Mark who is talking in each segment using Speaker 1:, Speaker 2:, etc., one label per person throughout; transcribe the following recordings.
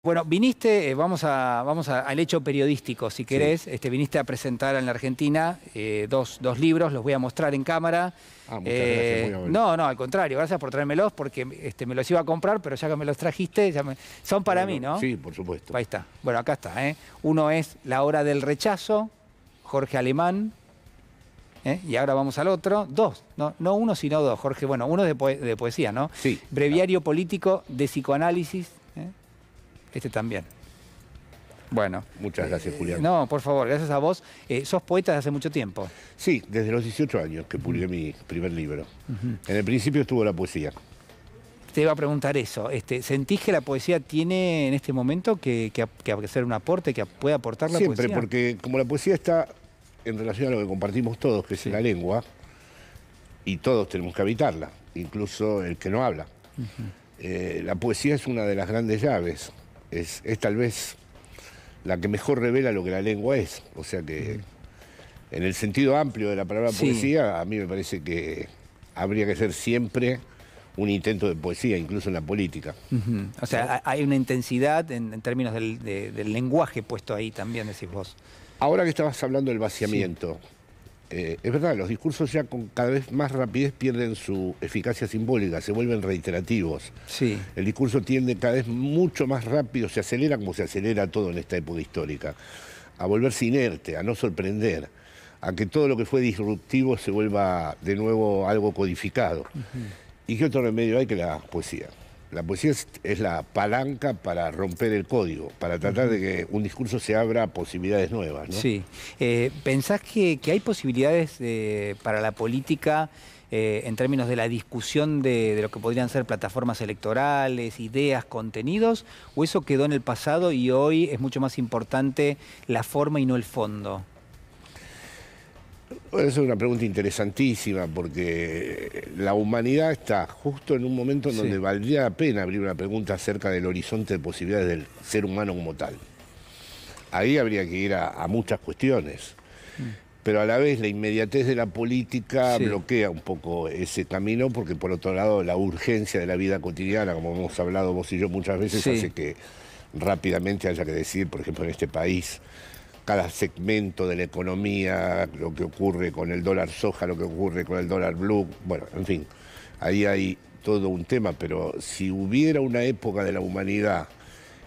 Speaker 1: Bueno, viniste, vamos al hecho periodístico, si querés. Sí. Viniste a presentar en la Argentina dos libros, los voy a mostrar en cámara.
Speaker 2: Ah, muchas gracias, muy amable.
Speaker 1: No, al contrario, gracias por traérmelos, porque me los iba a comprar, pero ya que me los trajiste, son para mí, ¿no?
Speaker 2: Sí, por supuesto.
Speaker 1: Ahí está. Bueno, acá está, ¿eh? Uno es La hora del rechazo, Jorge Alemán. Y ahora vamos al otro. Dos, no uno, sino dos, Jorge. Bueno, uno de poesía, ¿no?
Speaker 2: Sí.
Speaker 1: Breviario político de psicoanálisis. Este también. Bueno.
Speaker 2: Muchas gracias, Julián.
Speaker 1: No, por favor, gracias a vos. ¿Sos poeta desde hace mucho tiempo?
Speaker 2: Sí, desde los 18 años que publiqué mi primer libro. En el principio estuvo la poesía.
Speaker 1: Te iba a preguntar eso. ¿Sentís que la poesía tiene en este momento que hacer un aporte, que puede aportar la poesía?
Speaker 2: Siempre, porque como la poesía está en relación a lo que compartimos todos, que es la lengua, y todos tenemos que habitarla, incluso el que no habla. La poesía es una de las grandes llaves. Es tal vez la que mejor revela lo que la lengua es. O sea que, en el sentido amplio de la palabra poesía, a mí me parece que habría que ser siempre un intento de poesía, incluso en la política.
Speaker 1: O sea, hay una intensidad en términos del lenguaje puesto ahí también, decís vos.
Speaker 2: Ahora que estabas hablando del vaciamiento, es verdad, los discursos ya con cada vez más rapidez pierden su eficacia simbólica, se vuelven reiterativos.
Speaker 1: Sí.
Speaker 2: El discurso tiende cada vez mucho más rápido, se acelera como se acelera todo en esta época histórica, a volverse inerte, a no sorprender, a que todo lo que fue disruptivo se vuelva de nuevo algo codificado. ¿Y qué otro remedio hay que la poesía? La poesía es la palanca para romper el código, para tratar de que un discurso se abra a posibilidades nuevas, ¿no?
Speaker 1: Sí. ¿Pensás que hay posibilidades para la política en términos de la discusión de lo que podrían ser plataformas electorales, ideas, contenidos? ¿O eso quedó en el pasado y hoy es mucho más importante la forma y no el fondo?
Speaker 2: Bueno, esa es una pregunta interesantísima porque la humanidad está justo en un momento en donde valdría la pena abrir una pregunta acerca del horizonte de posibilidades del ser humano como tal. Ahí habría que ir a muchas cuestiones, pero a la vez la inmediatez de la política bloquea un poco ese camino porque por otro lado la urgencia de la vida cotidiana, como hemos hablado vos y yo muchas veces, hace que rápidamente haya que decir, por ejemplo en este país, cada segmento de la economía, lo que ocurre con el dólar soja, lo que ocurre con el dólar blue, bueno, en fin, ahí hay todo un tema, pero si hubiera una época de la humanidad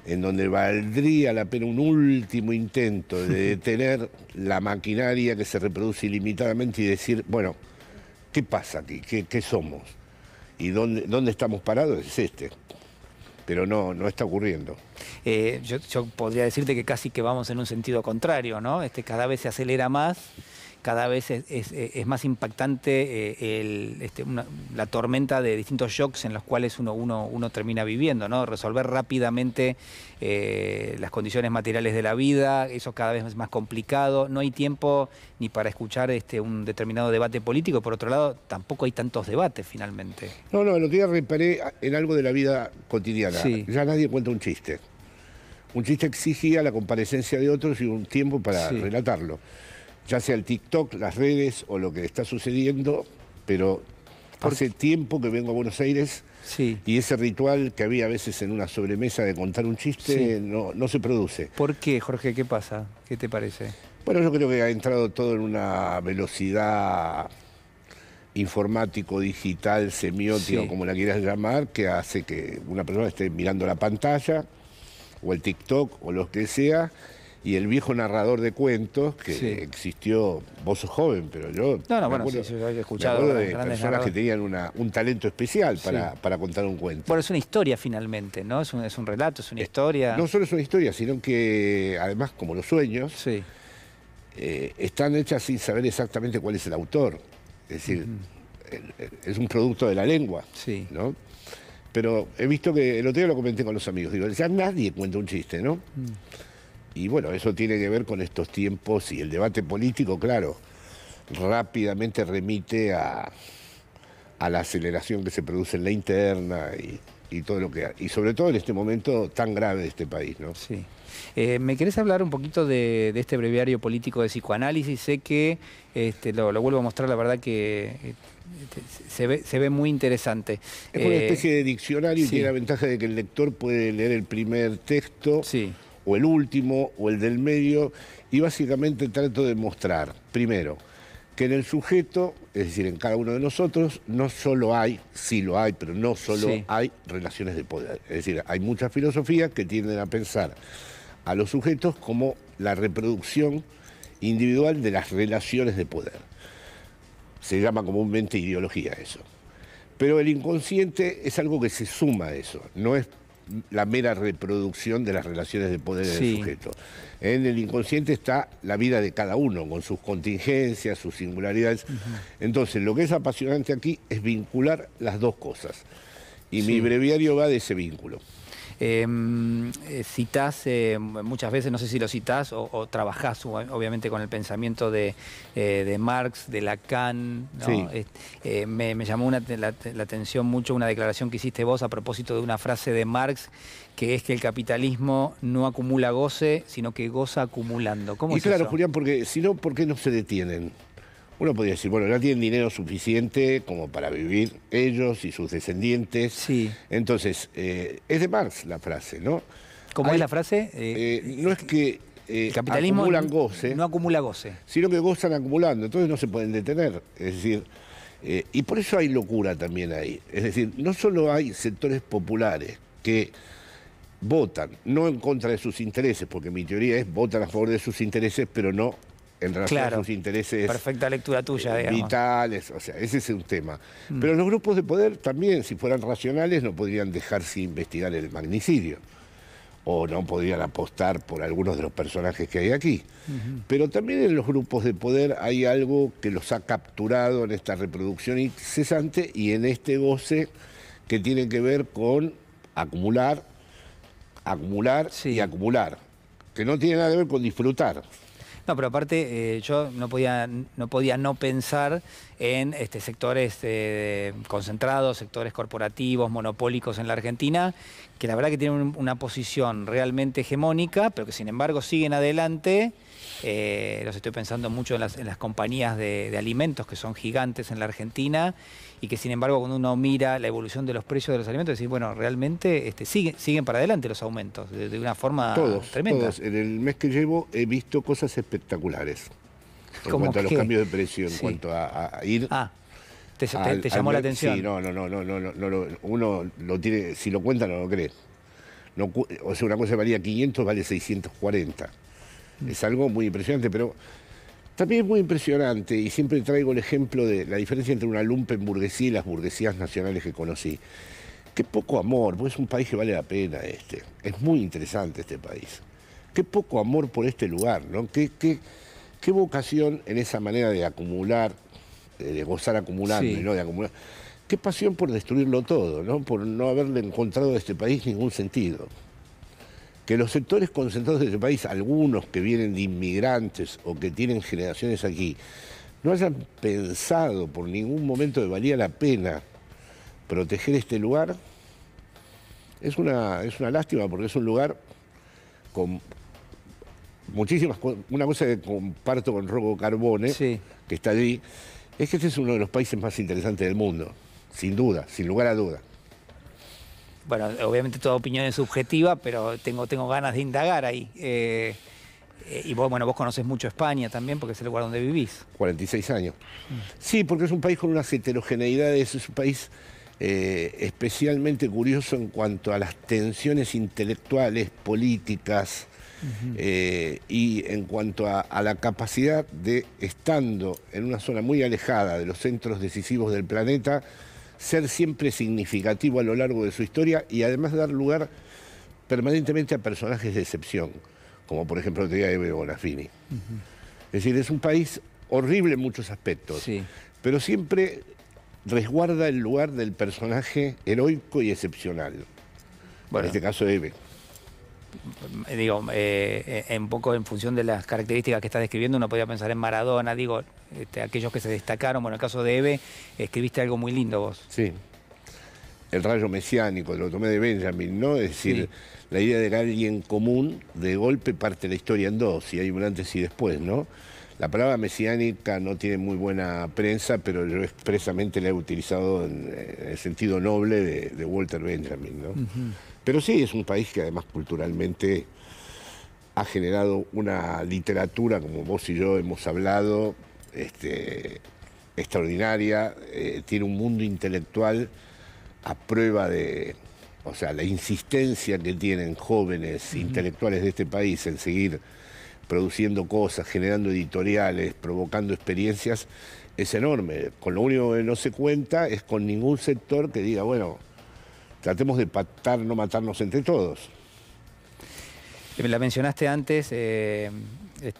Speaker 2: en donde valdría la pena un último intento de detener la maquinaria que se reproduce ilimitadamente y decir, bueno, ¿qué pasa aquí? ¿Qué somos? ¿Y dónde estamos parados? Es este. Pero no está ocurriendo.
Speaker 1: Yo podría decirte que casi que vamos en un sentido contrario, ¿no? Cada vez se acelera más, cada vez es más impactante la tormenta de distintos shocks en los cuales uno termina viviendo, ¿no? Resolver rápidamente las condiciones materiales de la vida, eso cada vez es más complicado, no hay tiempo ni para escuchar un determinado debate político, por otro lado tampoco hay tantos debates finalmente.
Speaker 2: No, el otro día reparé en algo de la vida cotidiana, ya nadie cuenta un chiste. Un chiste exigía la comparecencia de otros y un tiempo para relatarlo. Ya sea el TikTok, las redes o lo que está sucediendo, pero hace tiempo que vengo a Buenos Aires y ese ritual que había a veces en una sobremesa de contar un chiste no se produce.
Speaker 1: ¿Por qué, Jorge? ¿Qué pasa? ¿Qué te parece?
Speaker 2: Bueno, yo creo que ha entrado todo en una velocidad informático, digital, semiótica, como la quieras llamar, que hace que una persona esté mirando la pantalla o el TikTok o lo que sea, y el viejo narrador de cuentos que existió, vos sos joven, pero yo
Speaker 1: yo he escuchado
Speaker 2: de personas que tenían un talento especial para contar un cuento.
Speaker 1: Bueno, es una historia finalmente, ¿no? Es un relato, es una historia.
Speaker 2: No solo es una historia, sino que además, como los sueños, están hechas sin saber exactamente cuál es el autor. Es decir, es un producto de la lengua, ¿no? Pero he visto que, el otro día lo comenté con los amigos, digo, ya nadie cuenta un chiste, ¿no? Y bueno, eso tiene que ver con estos tiempos y el debate político, claro, rápidamente remite a la aceleración que se produce en la interna y todo lo que hay. Y sobre todo en este momento tan grave de este país, ¿no?
Speaker 1: Sí. ¿Me querés hablar un poquito de este breviario político de psicoanálisis? Sé que lo vuelvo a mostrar, la verdad que se ve muy interesante.
Speaker 2: Es una especie de diccionario y
Speaker 1: sí.
Speaker 2: tiene la ventaja de que el lector puede leer el primer texto,
Speaker 1: Sí.
Speaker 2: o el último, o el del medio, y básicamente trato de mostrar, primero, que en el sujeto, es decir, en cada uno de nosotros, no solo hay, sí lo hay, pero no solo
Speaker 1: Sí.
Speaker 2: hay relaciones de poder. Es decir, hay muchas filosofías que tienden a pensar a los sujetos como la reproducción individual de las relaciones de poder. Se llama comúnmente ideología eso. Pero el inconsciente es algo que se suma a eso, no es la mera reproducción de las relaciones de poder del sujeto. En el inconsciente está la vida de cada uno, con sus contingencias, sus singularidades. Entonces, lo que es apasionante aquí es vincular las dos cosas. Y mi breviario va de ese vínculo.
Speaker 1: Citás muchas veces, no sé si lo citás o trabajás obviamente con el pensamiento de Marx, de Lacan, ¿no?
Speaker 2: Sí.
Speaker 1: Me llamó la atención mucho una declaración que hiciste vos a propósito de una frase de Marx, que es que el capitalismo no acumula goce, sino que goza acumulando. ¿Cómo es
Speaker 2: claro,
Speaker 1: eso?
Speaker 2: Julián, porque si no, ¿por qué no se detienen? Uno podría decir, bueno, ya tienen dinero suficiente como para vivir ellos y sus descendientes.
Speaker 1: Sí.
Speaker 2: Entonces, es de Marx la frase, ¿no?
Speaker 1: ¿Cómo es la frase?
Speaker 2: No es que
Speaker 1: el capitalismo
Speaker 2: acumulan goce,
Speaker 1: no acumula goce,
Speaker 2: sino que gozan acumulando, entonces no se pueden detener. Es decir, y por eso hay locura también ahí. Es decir, no solo hay sectores populares que votan, no en contra de sus intereses, porque mi teoría es votan a favor de sus intereses, pero no en relación a sus intereses.
Speaker 1: Perfecta lectura tuya, digamos.
Speaker 2: Vitales, o sea, ese es un tema. Pero los grupos de poder también, si fueran racionales, no podrían dejar sin investigar el magnicidio, o no podrían apostar por algunos de los personajes que hay aquí. Pero también en los grupos de poder hay algo que los ha capturado en esta reproducción incesante y en este goce que tiene que ver con acumular y acumular, que no tiene nada que ver con disfrutar.
Speaker 1: No, pero aparte yo no podía no pensar en sectores concentrados, sectores corporativos, monopólicos en la Argentina, que la verdad que tienen una posición realmente hegemónica, pero que sin embargo siguen adelante. Los estoy pensando mucho en las compañías de alimentos, que son gigantes en la Argentina, y que sin embargo cuando uno mira la evolución de los precios de los alimentos, decís, bueno, realmente siguen para adelante los aumentos, de una forma tremenda.
Speaker 2: Todos. En el mes que llevo he visto cosas espectaculares. En cuanto a los cambios de precio, en cuanto a ir...
Speaker 1: ¿Te llamó la atención?
Speaker 2: Sí, no, uno lo tiene, si lo cuenta no lo cree. No, o sea, una cosa valía 500, vale 640. Es algo muy impresionante, pero también es muy impresionante, y siempre traigo el ejemplo de la diferencia entre una lumpenburguesía y las burguesías nacionales que conocí. Qué poco amor, porque es un país que vale la pena este. Es muy interesante este país. Qué poco amor por este lugar, ¿no? Qué vocación en esa manera de acumular, de gozar acumulando y no de acumular. Qué pasión por destruirlo todo, ¿no? Por no haberle encontrado a este país ningún sentido. Que los sectores concentrados de este país, algunos que vienen de inmigrantes o que tienen generaciones aquí, no hayan pensado por ningún momento que valía la pena proteger este lugar, es una lástima, porque es un lugar con muchísimas cosas. Una cosa que comparto con Rocco Carbone, que está allí, es que este es uno de los países más interesantes del mundo, sin duda, sin lugar a duda.
Speaker 1: Bueno, obviamente toda opinión es subjetiva, pero tengo ganas de indagar ahí. Y vos conocés mucho España también, porque es el lugar donde vivís.
Speaker 2: 46 años. Sí, porque es un país con unas heterogeneidades, es un país especialmente curioso en cuanto a las tensiones intelectuales, políticas, y en cuanto a la capacidad de, estando en una zona muy alejada de los centros decisivos del planeta, ser siempre significativo a lo largo de su historia y además dar lugar permanentemente a personajes de excepción, como por ejemplo el día de Eve Bonafini. Es decir, es un país horrible en muchos aspectos, pero siempre resguarda el lugar del personaje heroico y excepcional. En este caso Eve.
Speaker 1: Digo, un poco en función de las características que estás describiendo, uno podría pensar en Maradona, digo, aquellos que se destacaron. Bueno, en el caso de Eve, escribiste algo muy lindo vos.
Speaker 2: Sí. el rayo mesiánico, lo tomé de Benjamin, ¿no? Es decir,
Speaker 1: Sí.
Speaker 2: la idea de que alguien común, de golpe parte la historia en dos, y hay un antes y después, ¿no? La palabra mesiánica no tiene muy buena prensa, pero yo expresamente la he utilizado en el sentido noble de Walter Benjamin, ¿no? Pero sí, es un país que además culturalmente ha generado una literatura, como vos y yo hemos hablado, extraordinaria, tiene un mundo intelectual a prueba de, o sea, la insistencia que tienen jóvenes intelectuales de este país en seguir produciendo cosas, generando editoriales, provocando experiencias, es enorme. Con lo único que no se cuenta es con ningún sector que diga, bueno, tratemos de pactar, no matarnos entre todos.
Speaker 1: La mencionaste antes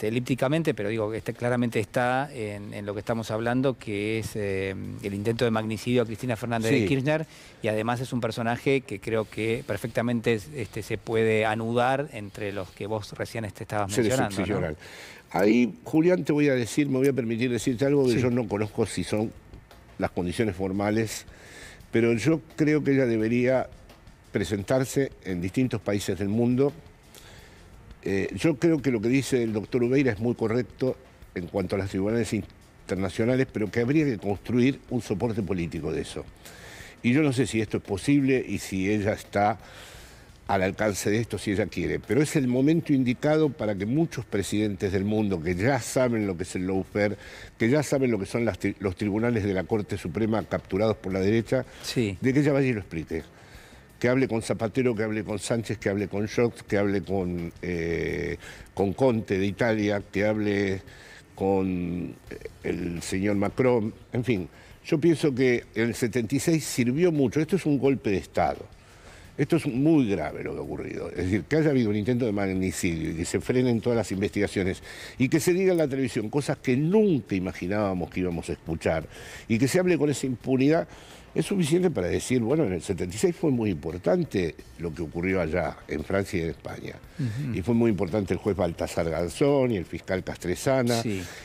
Speaker 1: elípticamente, pero digo que claramente está en lo que estamos hablando, que es el intento de magnicidio a Cristina Fernández de Kirchner, y además es un personaje que creo que perfectamente se puede anudar entre los que vos recién estabas mencionando, ¿no?
Speaker 2: Ahí, Julián, te voy a decir, me voy a permitir decirte algo que yo no conozco si son las condiciones formales, pero yo creo que ella debería presentarse en distintos países del mundo. Yo creo que lo que dice el doctor Ubeira es muy correcto en cuanto a las tribunales internacionales, pero que habría que construir un soporte político de eso. Y yo no sé si esto es posible y si ella está al alcance de esto, si ella quiere. Pero es el momento indicado para que muchos presidentes del mundo, que ya saben lo que es el lawfare, que ya saben lo que son los tribunales de la Corte Suprema capturados por la derecha, de que ella vaya y lo explique. Que hable con Zapatero, que hable con Sánchez, que hable con Scholz, que hable con Conte de Italia, que hable con el señor Macron, en fin. Yo pienso que el 76 sirvió mucho. Esto es un golpe de Estado. Esto es muy grave lo que ha ocurrido. Es decir, que haya habido un intento de magnicidio y que se frenen todas las investigaciones y que se diga en la televisión cosas que nunca imaginábamos que íbamos a escuchar y que se hable con esa impunidad. Es suficiente para decir, bueno, en el 76 fue muy importante lo que ocurrió allá, en Francia y en España. Y fue muy importante el juez Baltasar Garzón y el fiscal Castresana,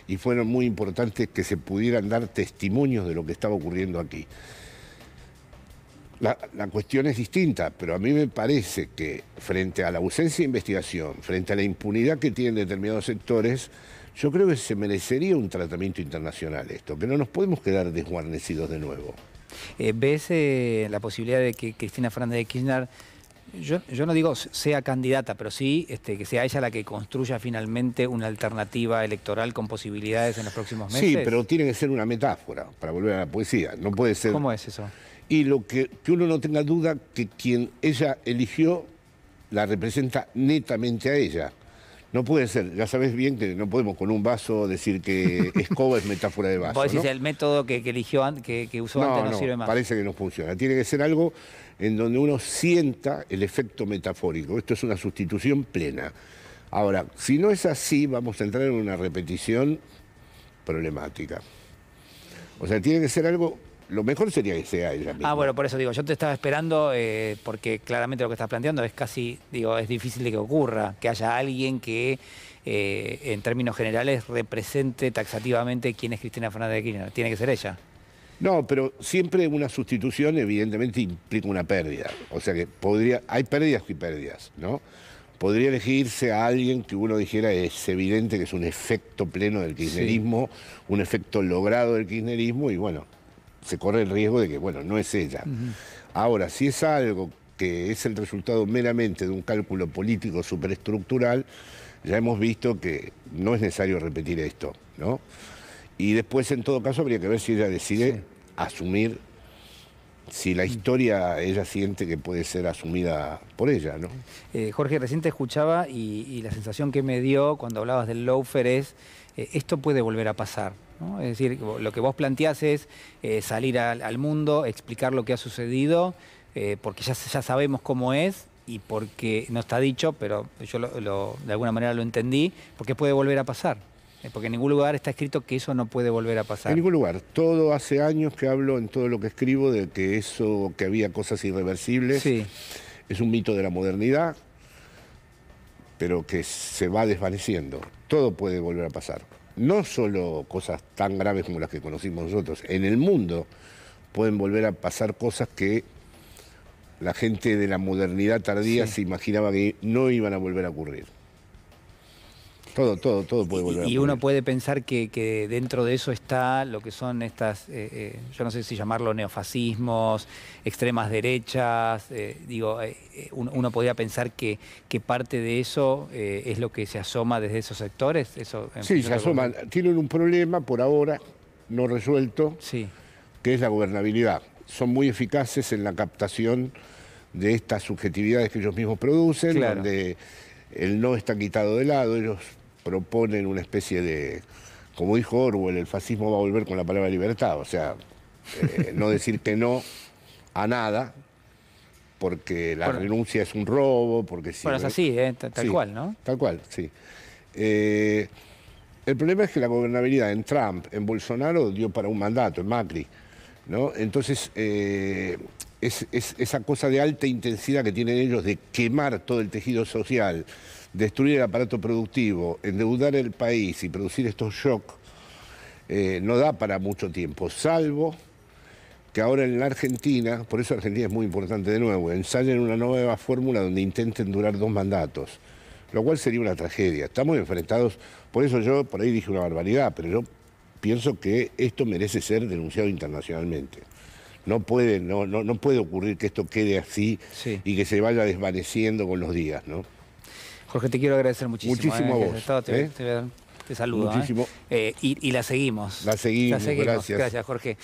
Speaker 2: y fueron muy importantes que se pudieran dar testimonios de lo que estaba ocurriendo aquí. La cuestión es distinta, pero a mí me parece que frente a la ausencia de investigación, frente a la impunidad que tienen determinados sectores, yo creo que se merecería un tratamiento internacional esto, que no nos podemos quedar desguarnecidos de nuevo.
Speaker 1: ¿Ves la posibilidad de que Cristina Fernández de Kirchner, yo no digo sea candidata, pero sí que sea ella la que construya finalmente una alternativa electoral con posibilidades en los próximos meses?
Speaker 2: Sí, pero tiene que ser una metáfora, para volver a la poesía. No puede ser...
Speaker 1: ¿Cómo es eso?
Speaker 2: Y que uno no tenga duda que quien ella eligió la representa netamente a ella. No puede ser, ya sabes bien que no podemos con un vaso decir que escoba es metáfora de vaso.
Speaker 1: Vos decís,
Speaker 2: ¿no?
Speaker 1: el método que eligió, que usó antes no sirve más.
Speaker 2: Parece que no funciona. Tiene que ser algo en donde uno sienta el efecto metafórico. Esto es una sustitución plena. Ahora, si no es así, vamos a entrar en una repetición problemática. O sea, tiene que ser algo... Lo mejor sería que sea ella misma.
Speaker 1: Ah, bueno, por eso digo, yo te estaba esperando porque claramente lo que estás planteando es casi, digo, es difícil de que ocurra, que haya alguien que en términos generales represente taxativamente quién es Cristina Fernández de Kirchner. Tiene que ser ella.
Speaker 2: No, pero siempre una sustitución evidentemente implica una pérdida. O sea que hay pérdidas y pérdidas, ¿no? Podría elegirse a alguien que uno dijera es evidente que es un efecto pleno del kirchnerismo, un efecto logrado del kirchnerismo y bueno, se corre el riesgo de que, bueno, no es ella. Ahora, si es algo que es el resultado meramente de un cálculo político superestructural, ya hemos visto que no es necesario repetir esto, ¿no? Y después, en todo caso, habría que ver si ella decide asumir, si la historia ella siente que puede ser asumida por ella, ¿no?
Speaker 1: Jorge, recién te escuchaba y la sensación que me dio cuando hablabas del lawfare es, esto puede volver a pasar, ¿no? Es decir, lo que vos planteás es salir al mundo, explicar lo que ha sucedido, porque ya sabemos cómo es y porque no está dicho, pero yo de alguna manera lo entendí, porque puede volver a pasar. Porque en ningún lugar está escrito que eso no puede volver a pasar.
Speaker 2: En ningún lugar. Todo hace años que hablo en todo lo que escribo de que eso, que había cosas irreversibles, es un mito de la modernidad, pero que se va desvaneciendo. Todo puede volver a pasar. No solo cosas tan graves como las que conocimos nosotros. En el mundo pueden volver a pasar cosas que la gente de la modernidad tardía se imaginaba que no iban a volver a ocurrir. Todo puede volver a ocurrir.
Speaker 1: Y uno puede pensar que dentro de eso está lo que son estas, yo no sé si llamarlo neofascismos, extremas derechas, uno podría pensar que parte de eso es lo que se asoma desde esos sectores. Eso,
Speaker 2: sí, se asoman. Tienen un problema por ahora no resuelto, que es la gobernabilidad. Son muy eficaces en la captación de estas subjetividades que ellos mismos producen, donde el no está quitado de lado, ellos proponen una especie de, como dijo Orwell, el fascismo va a volver con la palabra libertad, o sea, no decir que no a nada, porque la renuncia es un robo, porque si...
Speaker 1: Bueno, es así, tal cual, ¿no?
Speaker 2: Tal cual, sí. El problema es que la gobernabilidad en Trump, en Bolsonaro, dio para un mandato, en Macri, ¿no? Entonces, es esa cosa de alta intensidad que tienen ellos de quemar todo el tejido social, destruir el aparato productivo, endeudar el país y producir estos shocks, no da para mucho tiempo, salvo que ahora en la Argentina, por eso Argentina es muy importante de nuevo, ensayen una nueva fórmula donde intenten durar 2 mandatos, lo cual sería una tragedia. Estamos enfrentados, por eso yo por ahí dije una barbaridad, pero yo pienso que esto merece ser denunciado internacionalmente. No puede ocurrir que esto quede así y que se vaya desvaneciendo con los días, ¿no?
Speaker 1: Jorge, te quiero agradecer muchísimo.
Speaker 2: Muchísimo a vos.
Speaker 1: Te saludo.
Speaker 2: Muchísimo.
Speaker 1: Y la seguimos.
Speaker 2: La seguimos, gracias.
Speaker 1: Gracias, Jorge.